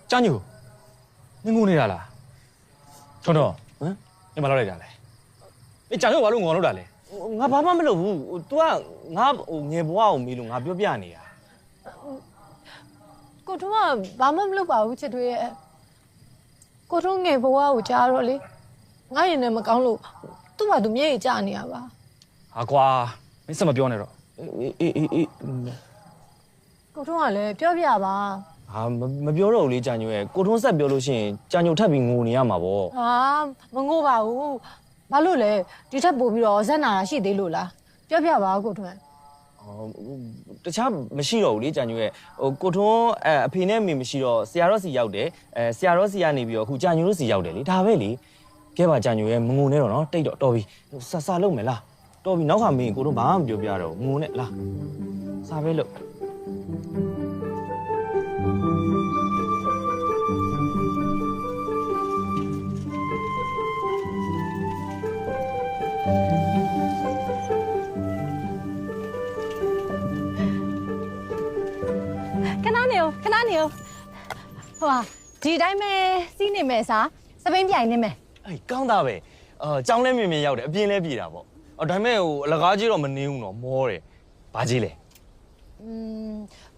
ကြားညိုနင်ငိုနေတာလားထွန်းတော့ဟမ်နင်မလုပ်လိုက်တာလဲအေးကြားညိုဘာလို့ငေါ်လို့တာလဲ ငါဘာမှမလုပ်ဘူး तू ကငါငယ်ဘွားကိုမေးလို့ငါပြောပြနေတာ ကိုထုံးကဘာမှမလုပ်ပါဘူးချစ်တွေရဲ့ကိုထုံးငယ်ဘဝကိုကြားတော့လေငါရင်လည်းမကောင်းလို့သူ့ဘာသူမျက်ရည်ကျနေရပါ ဟာကွာမင်းစမပြောနဲ့တော့ အေး ကိုထုံးကလည်းပြောပြပါ ဟာမပြောတော့ဘူးလေကြာညိုရဲ့ကိုထုံးဆက်ပြောလို့ရှိရင်ကြာညိုထပ်ပြီးငိုနေရမှာပေါ့ ဟာမငိုပါဘူးဘာလို့လဲဒီထက်ပို့ပြီးတော့ဇက်နာတာရှိသေးလို့လားပြောပြပါကိုထုံး တခြားမရှိတော့ဘူးလေကြာညိုရဲ့ကိုထုံးအဖေနဲ့အမေမရှိတော့ဆရာတော်စီရောက်တယ်ဆရာတော်စီကနေပြီးတော့အခုကြာညိုတို့စီရောက်တယ်လေဒါပဲလေကဲပါကြာညိုရဲ့မငုံနဲ့တော့နော်တိတ်တော့တော်ပြီဆာလုံးမယ်လားတော်ပြီနောက်ခါမင်းကိုထုံးဘာမှမပြောပြတော့ငုံနဲ့လားစာပဲလို့ ခဏနေဟိုဟာဒီတိုင်းပဲစီးနေမယ်စားစပိန်ပြိုင်နေမယ် အေးကောင်းတာပဲကြောင်းလဲမြင်မြင်ရောက်တယ်အပြင်းလဲပြေတာပေါ့ဒါပေမဲ့ဟိုအလကားကြီးတော့မနေဘူးနော်မောတယ်ဘာကြီးလဲ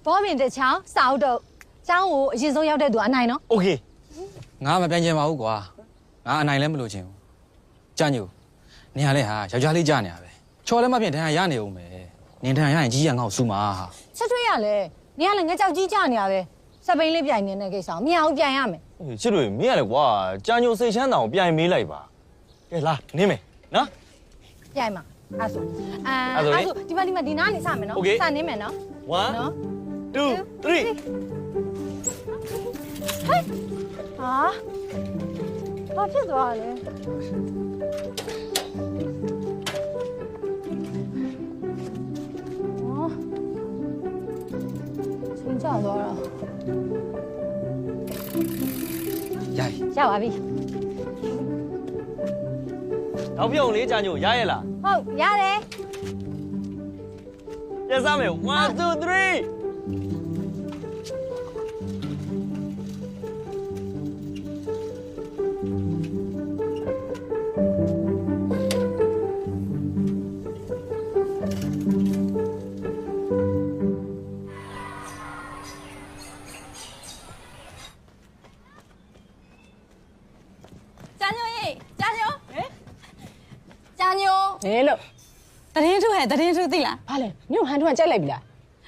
ဘောပင်တစ်ချောင်းစာအုပ်တော့ကျောင်းကိုအရင်ဆုံးရောက်တဲ့သူအနိုင်နော် โอเค ငါမပြန်ချင်ပါဘူးကွာငါအနိုင်လည်းမလို့ချင်ဘူးကြားညိုနင်ကလည်းဟာယောက်ျားလေးကြားနေရပဲချော်လည်းမဖြစ်တန်းရနေဦးမယ်နင်တန်းရရင်ကြီးရငေါ့ဆူမှာဟာ ချက်ထွေးရလဲနေရလဲငါကြောက်ကြီးကြနေရပဲစပိန်လေးပြိုင်နေတဲ့ကိစ္စမရဘူးပြိုင်ရမယ် ချစ်တို့မင်းရလေကွာကြာညိုစိတ်ချမ်းတောင်ပြန်မေးလိုက်ပါကဲလာနင်းမယ်နော် ပြိုင်မှာအဲ့ဆိုဒီမှာဒီနားနေစမယ်နော်စနေမယ်နော် 1 နော် 2 3 ဟာဘာဖြစ်သွားလဲချင်းကြသွားတာ ရိုက် ရပါပြီ နောက်ပြုံလေးကြာညိုရရဲ့လား ဟုတ်ရတယ် ပြန်စမယ်1 2 3加牛耶，加牛，加牛， ဟဲ့လို့ တရင်ထုဟဲ့တရင်ထုသိလား ဘာလဲညို့ဟန်ထွန်းကြိုက်လိုက်ပြီလား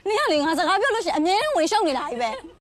နင်ကလေငါစကားပြောလို့ရှိရင်အမြဲတမ်းဝင်ရှုံနေတာကြီးပဲ